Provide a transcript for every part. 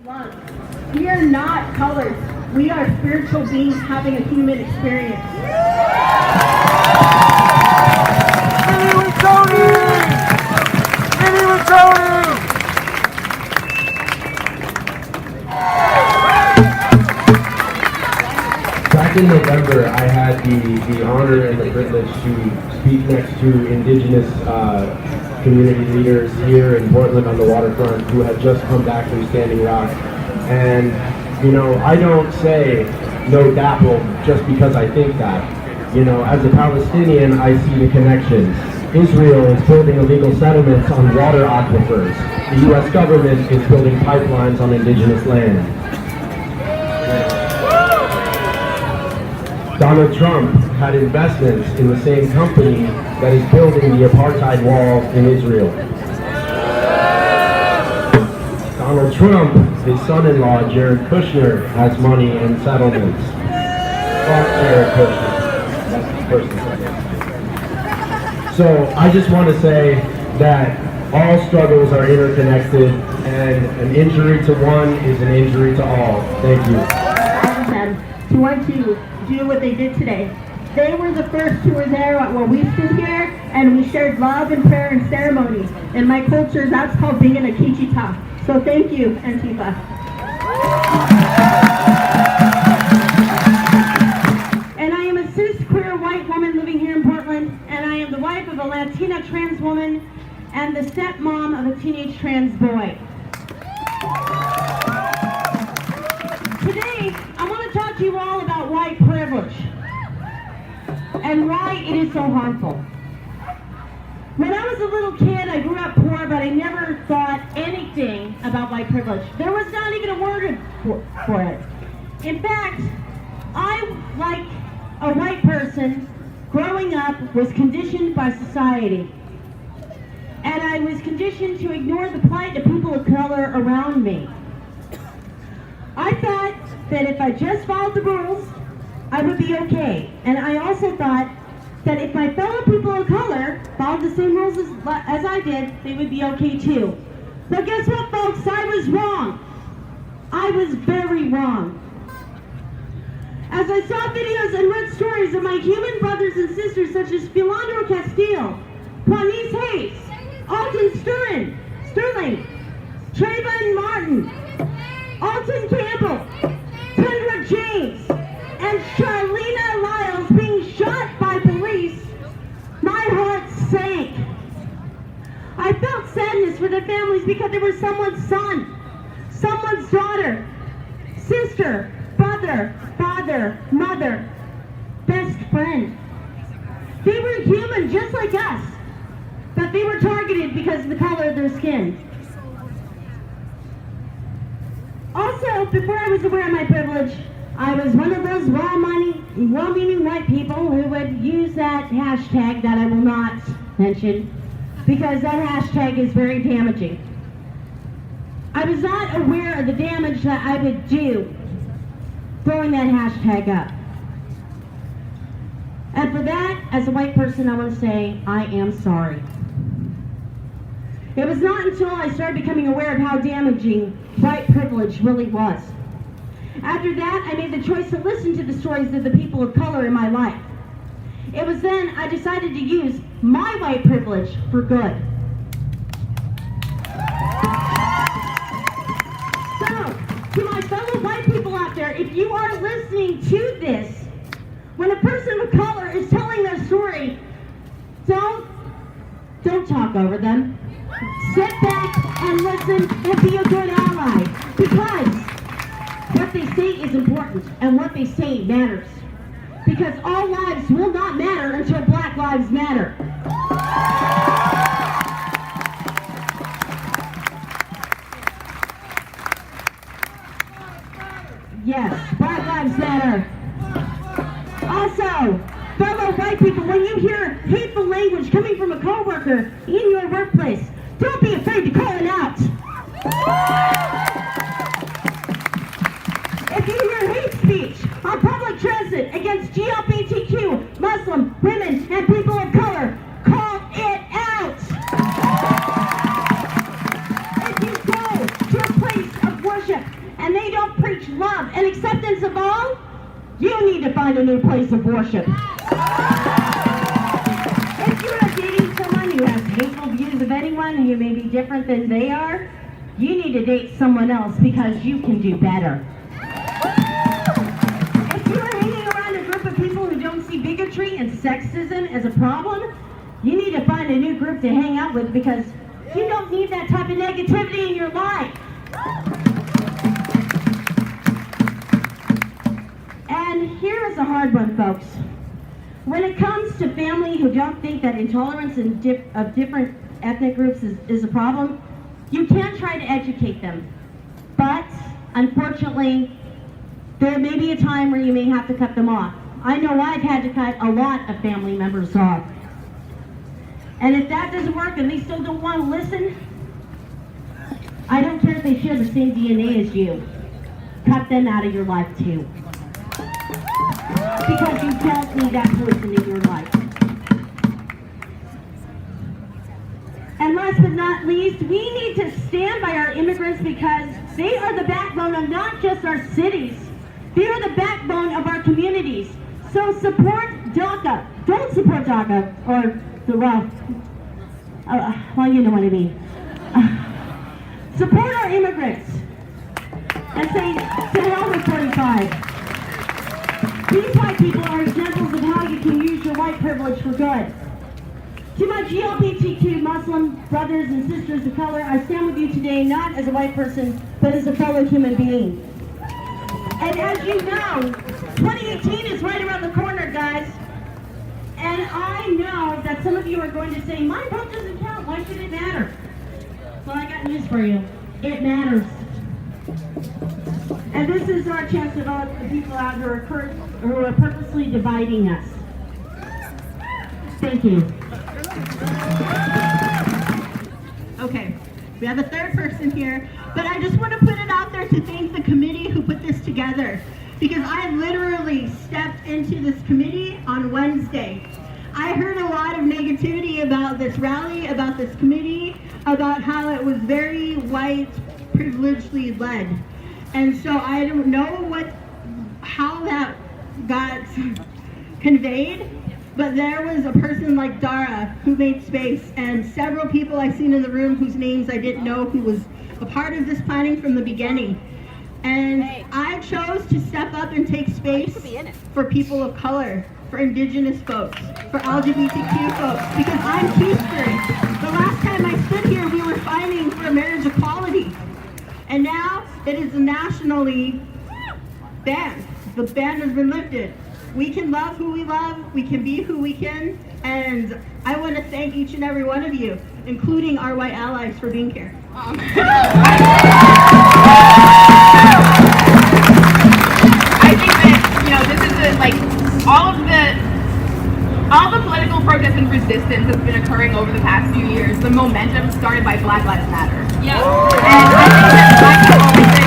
Love. We are not colors. We are spiritual beings having a human experience. Back in November, I had the honor and the privilege to speak next to indigenous community leaders here in Portland on the waterfront who had just come back from Standing Rock. And, you know, I don't say no dapple just because I think that. You know, as a Palestinian, I see the connections. Israel is building illegal settlements on water aquifers. The U.S. government is building pipelines on indigenous land. Donald Trump had investments in the same company that is building the apartheid wall in Israel. Donald Trump, his son-in-law, Jared Kushner, has money in settlements. Fuck Jared Kushner. That's the person. So I just want to say that all struggles are interconnected, and an injury to one is an injury to all. Thank you. To want to do what they did today. They were the first who were there when we stood here, and we shared love and prayer and ceremony. In my culture, that's called being an Akichita. So thank you, Antifa. And I am a cis queer white woman living here in Portland, and I am the wife of a Latina trans woman and the stepmom of a teenage trans boy. Today, I want to talk to you all about white privilege and why it is so harmful. When I was a little kid, I grew up poor, but I never thought anything about white privilege. There was not even a word for it. In fact, I, like a white person, growing up, was conditioned by society. And I was conditioned to ignore the plight of people of color around me. I thought that if I just followed the rules, I would be okay. And I also thought that if my fellow people of color followed the same rules as I did, they would be okay too. But guess what, folks? I was wrong. I was very wrong. As I saw videos and read stories of my human brothers and sisters such as Philandro Castile, Juanice Hayes, Alton Sterling, Trayvon Martin, Alton Campbell, Tundra James, and Charlena Lyles being shot by police, my heart sank. I felt sadness for their families because they were someone's son, someone's daughter, sister, brother, father, mother, best friend. They were human just like us, but they were targeted because of the color of their skin. Also, before I was aware of my privilege, I was one of those well-meaning white people who would use that hashtag that I will not mention, because that hashtag is very damaging. I was not aware of the damage that I would do throwing that hashtag up. And for that, as a white person, I want to say, I am sorry. It was not until I started becoming aware of how damaging white privilege really was. After that, I made the choice to listen to the stories of the people of color in my life. It was then I decided to use my white privilege for good. So, to my fellow white people out there, if you are listening to this, when a person of color is telling their story, don't talk over them. Sit back and listen and be a good ally, because what they say is important and what they say matters. Because all lives will not matter until Black Lives Matter. Yes, Black Lives Matter. Also, fellow white people, when you hear hateful language coming from a coworker in your workplace, don't be afraid to call it out. If you hear hate speech on public transit against GLBTQ, Muslim, women, and people of color, call it out. If you go to a place of worship love, and acceptance of all, you need to find a new place of worship. If you are dating someone who has hateful views of anyone who may be different than they are, you need to date someone else because you can do better. If you are hanging around a group of people who don't see bigotry and sexism as a problem, you need to find a new group to hang out with because you don't need that type of negativity in your life. And here is a hard one, folks. When it comes to family who don't think that intolerance of different ethnic groups is a problem, you can try to educate them. But, unfortunately, there may be a time where you may have to cut them off. I know I've had to cut a lot of family members off. And if that doesn't work and they still don't want to listen, I don't care if they share the same DNA as you. Cut them out of your life too. Because you don't need that person in your life. And last but not least, we need to stand by our immigrants because they are the backbone of not just our cities. They are the backbone of our communities. So support DACA. Don't support DACA or the well, you know what I mean. Support our immigrants and say, to hell with 45. These white people are examples of how you can use your white privilege for good. To my GLBTQ Muslim brothers and sisters of color, I stand with you today not as a white person, but as a fellow human being. And as you know, 2018 is right around the corner, guys. And I know that some of you are going to say, my vote doesn't count, why should it matter? Well, I got news for you. It matters. And this is our chance to vote the people out who are purposely dividing us. Thank you. Okay, we have a third person here, but I just want to put it out there to thank the committee who put this together, because I literally stepped into this committee on Wednesday. I heard a lot of negativity about this rally, about this committee, about how it was very white, privilegedly led. And so I don't know how that got conveyed, but there was a person like Dara who made space, and several people I've seen in the room whose names I didn't know who was a part of this planning from the beginning. And I chose to step up and take space for people of color, for indigenous folks, for LGBTQ folks, because I'm Two-Spirit. The last time I stood here, we were fighting for marriage equality. And now it is nationally banned. The ban has been lifted. We can love who we love, we can be who we can, and I want to thank each and every one of you, including our white allies, for being here. I think that, this is all the political protest and resistance that's been occurring over the past few years, the momentum started by Black Lives Matter. Yeah. And I think that Black people always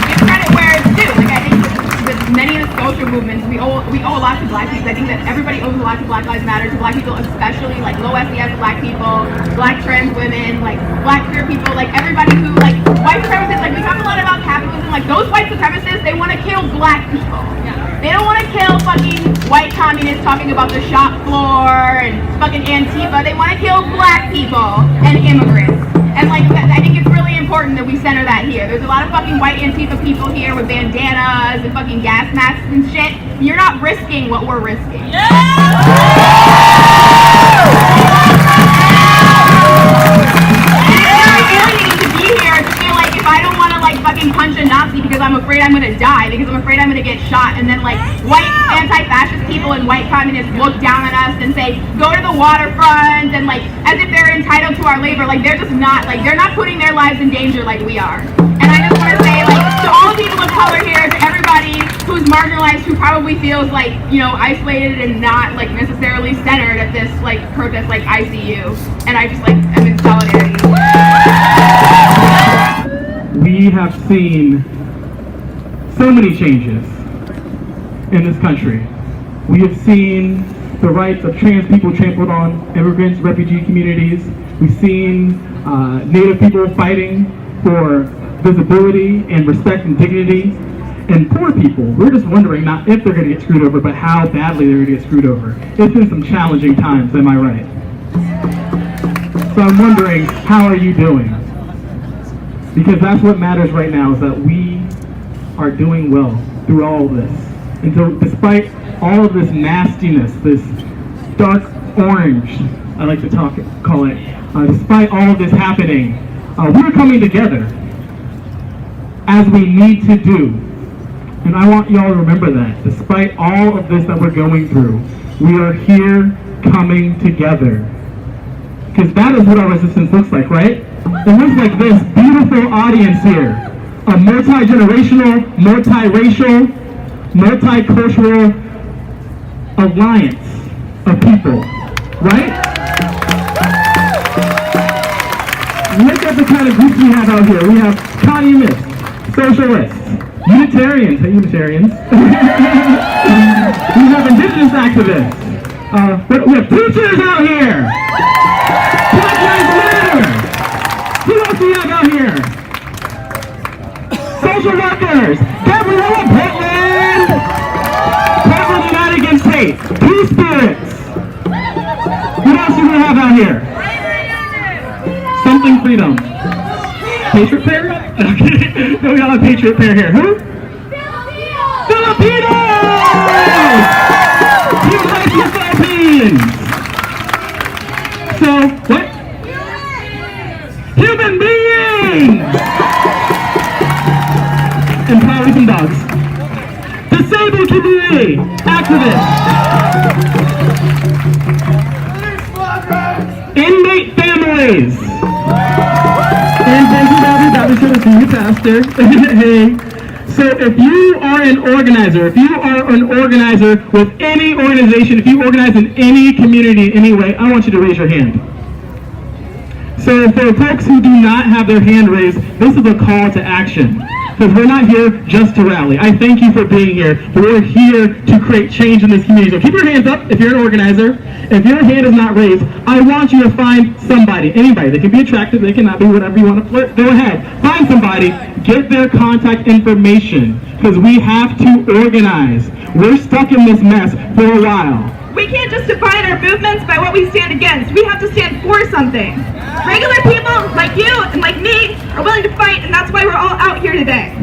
give credit where it's due. I think with many of the social movements, we owe a lot to Black people. I think that everybody owes a lot to Black Lives Matter, to Black people, especially low SES Black people, Black trans women, Black queer people, everybody who, white supremacists, we talk a lot about capitalism, those white supremacists, they want to kill Black people. Yeah. They don't want to kill fucking white communists talking about the shop floor and fucking Antifa. They want to kill Black people and immigrants. And I think it's really important that we center that here. There's a lot of fucking white Antifa people here with bandanas and fucking gas masks and shit. You're not risking what we're risking. Yeah! If I don't want to fucking punch a Nazi because I'm afraid I'm gonna die, because I'm afraid I'm gonna get shot, and then white anti-fascist people and white communists look down on us and say, go to the waterfront, and as if they're entitled to our labor, they're just not, they're not putting their lives in danger like we are. And I just want to say, to all the people of color here, to everybody who's marginalized, who probably feels isolated and not necessarily centered at this protest I see you, and I just am in solidarity. We have seen so many changes in this country. We have seen the rights of trans people trampled on, immigrants, refugee communities. We've seen Native people fighting for visibility and respect and dignity. And poor people, we're just wondering not if they're going to get screwed over, but how badly they're going to get screwed over. It's been some challenging times, am I right? So I'm wondering, how are you doing? Because that's what matters right now, is that we are doing well through all of this. And so despite all of this nastiness, this dark orange, I like to call it, despite all of this happening, we're coming together as we need to do. And I want y'all to remember that. Despite all of this that we're going through, we are here coming together. Because that is what our resistance looks like, right? It looks like this beautiful audience here. A multi-generational, multi-racial, multicultural alliance of people, right? Look at the kind of groups we have out here. We have communists, socialists, Unitarians, hey Unitarians. We have indigenous activists. But we have preachers out here. Black Lives Matter. Who else do we have out here? Social workers. Gabriella Portland. Portland United Against Hate. Two Spirits. What else do we have out here? Something Freedom. Patriot Pair? Okay. No, we got a Patriot Pair here. Who? Filipinos! Human rights in the Philippines! So, what? Human beings! And probably some dogs. Disabled community! Activists! Inmate families! And thank you, Bobby. Bobby should have seen you, Pastor. Hey. So if you are an organizer, with any organization, if you organize in any community in any way, I want you to raise your hand. So for folks who do not have their hand raised, this is a call to action. Because we're not here just to rally. I thank you for being here, but we're here to create change in this community. So keep your hands up if you're an organizer. If your hand is not raised, I want you to find somebody, anybody. They can be attractive, they cannot be whatever you want to flirt. Go ahead, find somebody, get their contact information, because we have to organize. We're stuck in this mess for a while. We can't just define our movements by what we stand against. We have to stand for something. Regular people like you and like me are willing to fight, and that's why we're all out here today.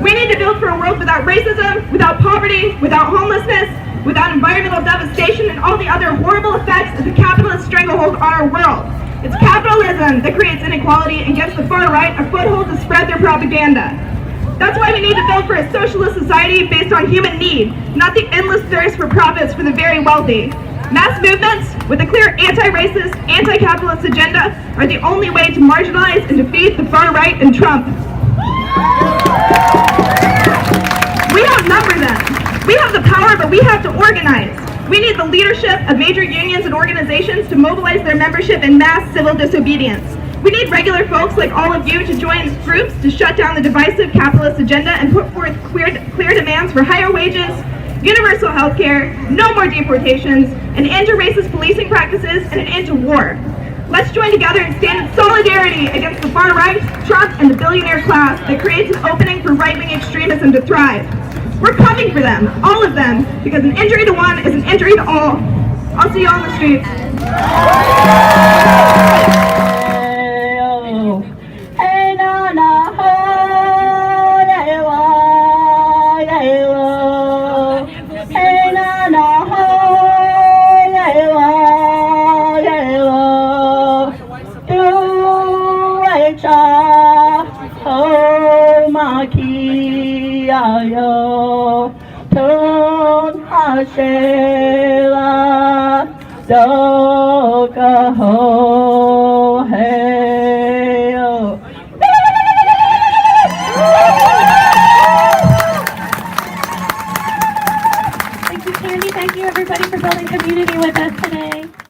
We need to build for a world without racism, without poverty, without homelessness, without environmental devastation and all the other horrible effects of the capitalist stranglehold on our world. It's capitalism that creates inequality and gives the far right a foothold to spread their propaganda. That's why we need to build for a socialist society based on human need, not the endless thirst for profits for the very wealthy. Mass movements with a clear anti-racist, anti-capitalist agenda are the only way to marginalize and defeat the far right and Trump. We outnumber them. We have the power, but we have to organize. We need the leadership of major unions and organizations to mobilize their membership in mass civil disobedience. We need regular folks like all of you to join groups to shut down the divisive capitalist agenda and put forth clear demands for higher wages, universal health care, no more deportations, an end to racist policing practices, and an end to war. Let's join together and stand in solidarity against the far right, Trump, and the billionaire class that creates an opening for right-wing extremism to thrive. We're coming for them, all of them, because an injury to one is an injury to all. I'll see you on the streets. Thank you, Candy. Thank you, everybody, for building community with us today.